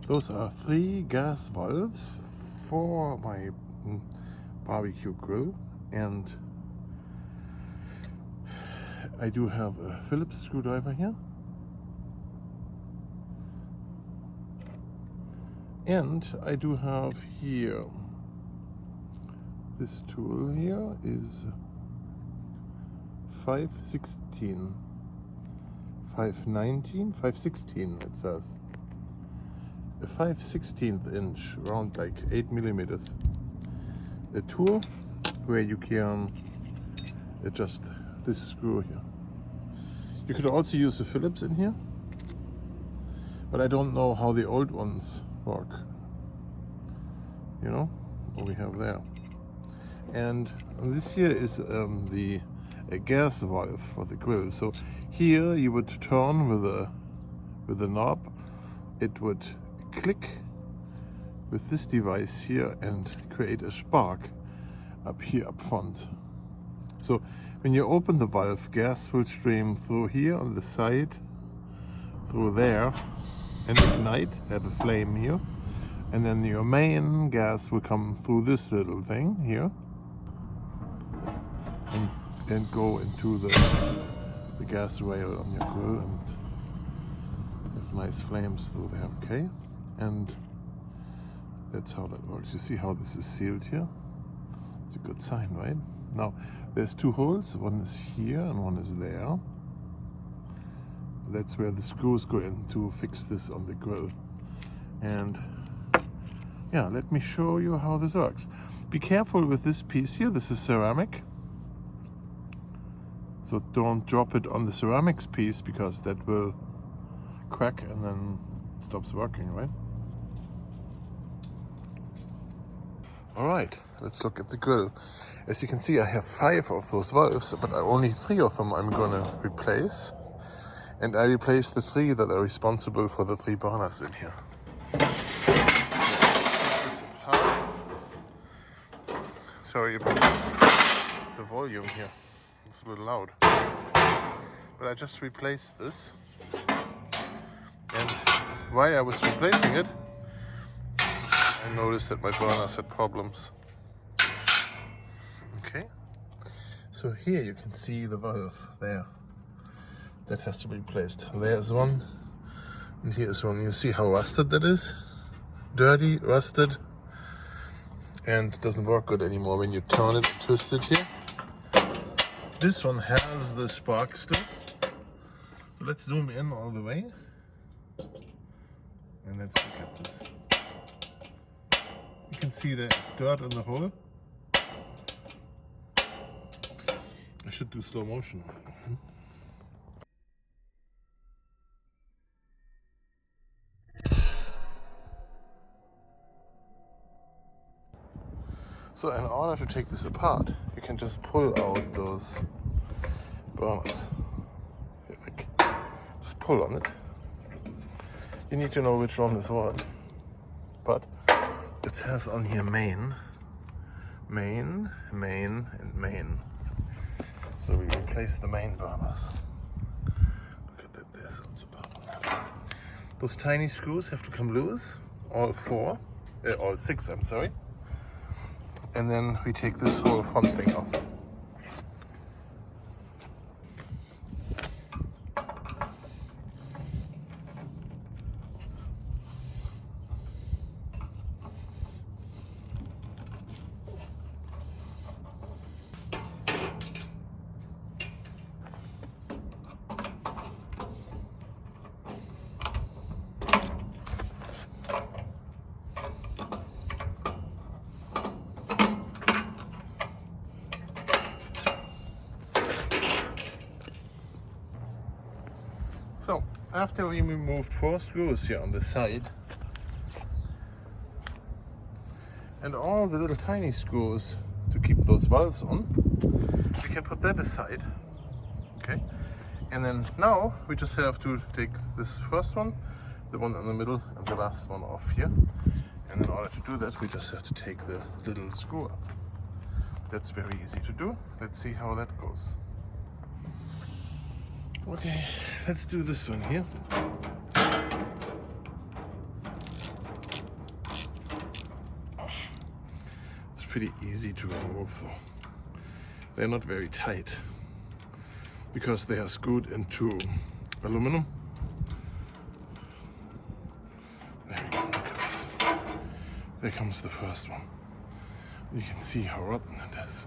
Those are 3 gas valves for my barbecue grill, and I do have a Phillips screwdriver here, and I do have here, this tool here is 5/16, 5/19, 5/16 it says. A 5/16 inch, around like 8 millimeters. A tool where you can adjust this screw here. You could also use a Phillips in here, but I don't know how the old ones work. You know, what we have there. And this here is a gas valve for the grill. So here you would turn with a knob. It would click with this device here and create a spark up here up front. So when you open the valve, gas will stream through here on the side, through there, and ignite, have a flame here. And then your main gas will come through this little thing here and go into the gas rail on your grill, and have nice flames through there, okay? And that's how that works. You see how this is sealed here? It's a good sign, right? Now, there's 2 holes. One is here and one is there. That's where the screws go in to fix this on the grill. And yeah, let me show you how this works. Be careful with this piece here. This is ceramic. So don't drop it on the ceramics piece, because that will crack and then it stops working, right? Alright, let's look at the grill. As you can see, I have 5 of those valves, but only 3 of them I'm gonna replace. And I replaced the 3 that are responsible for the 3 burners in here. This apart. Sorry about the volume here. It's a little loud. But I just replaced this. And while I was replacing it, I noticed that my burners had problems. Okay, so here you can see the valve there. That has to be replaced. There's one, and here's one. You see how rusted that is? Dirty, rusted, and it doesn't work good anymore when you turn it and twist it here. This one has the spark still. So let's zoom in all the way. And let's look at this. You can see there's dirt in the hole. I should do slow motion. So in order to take this apart, you can just pull out those burners. Like, just pull on it. You need to know which one is what. But it says on here main, main, main, and main. So we replace the main burners. Look at that, there's also part on that. Those tiny screws have to come loose, all 6, I'm sorry. And then we take this whole front thing off. So, after we removed 4 screws here on the side, and all the little tiny screws to keep those valves on, we can put that aside, okay? And then now we just have to take this first one, the one in the middle, and the last one off here. And in order to do that, we just have to take the little screw up. That's very easy to do. Let's see how that goes. Okay, let's do this one here. pretty easy to remove though. They're not very tight because they are screwed into aluminum. There we go, look at this. There comes the first one. You can see how rotten it is.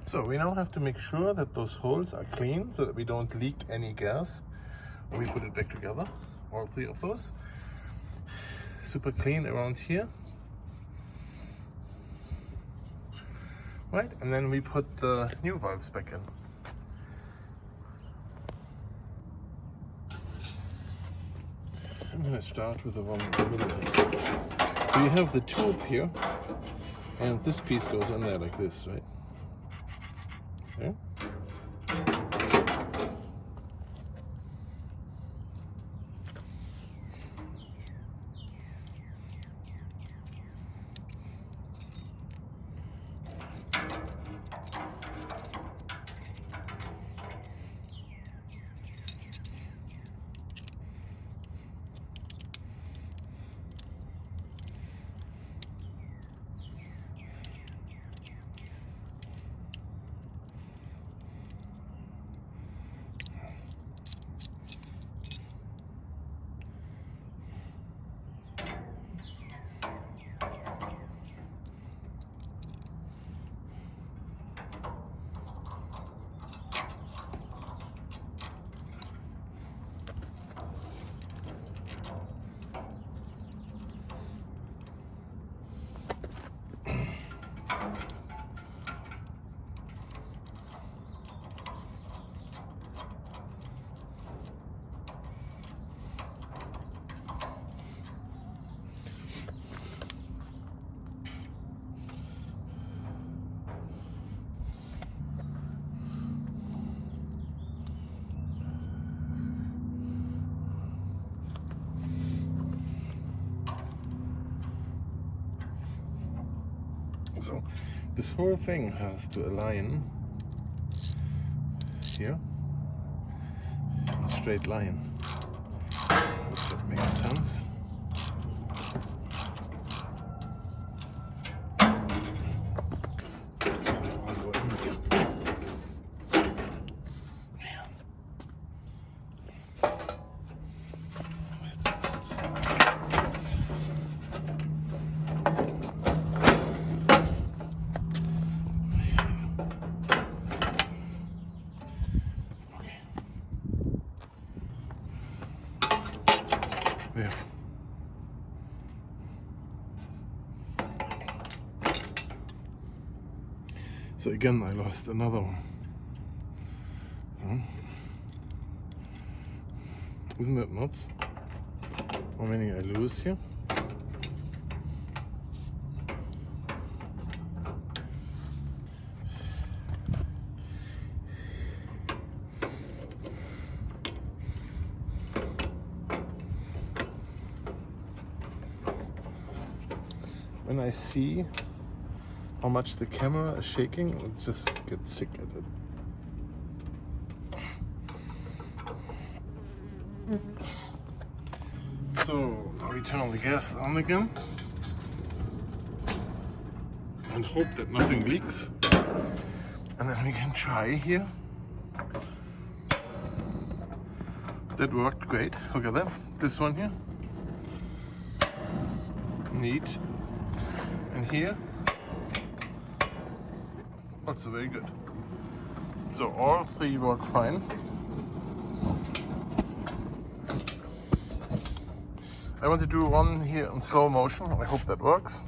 So we now have to make sure that those holes are clean so that we don't leak any gas when we put it back together, all three of those. Super clean around here. Right, and then we put the new valves back in. I'm going to start with the one in the middle. So you have the tube here, and this piece goes in there like this, right? Okay. So this whole thing has to align here in a straight line, if that makes sense. So they all go in here. There. So again, I lost another one. Isn't that nuts? How many I lose here? When I see how much the camera is shaking, I just get sick at it. So now we turn the gas on again and hope that nothing leaks. And then we can try here. That worked great. Look at that. This one here. Neat. And here. Also very good. So all three work fine. I want to do one here in slow motion. I hope that works.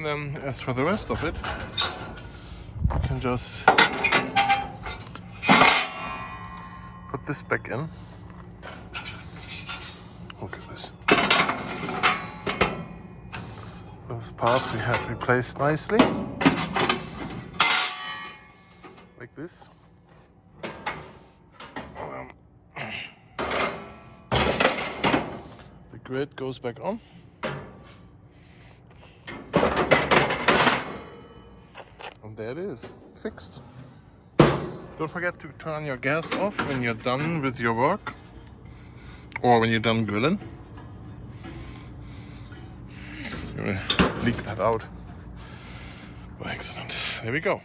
And then as for the rest of it, you can just put this back in. Look at this. Those parts we have replaced nicely. Like this. The grid goes back on. And there it is, fixed. Don't forget to turn your gas off when you're done with your work or when you're done grilling. I'm gonna leak that out. Oh, excellent. There we go.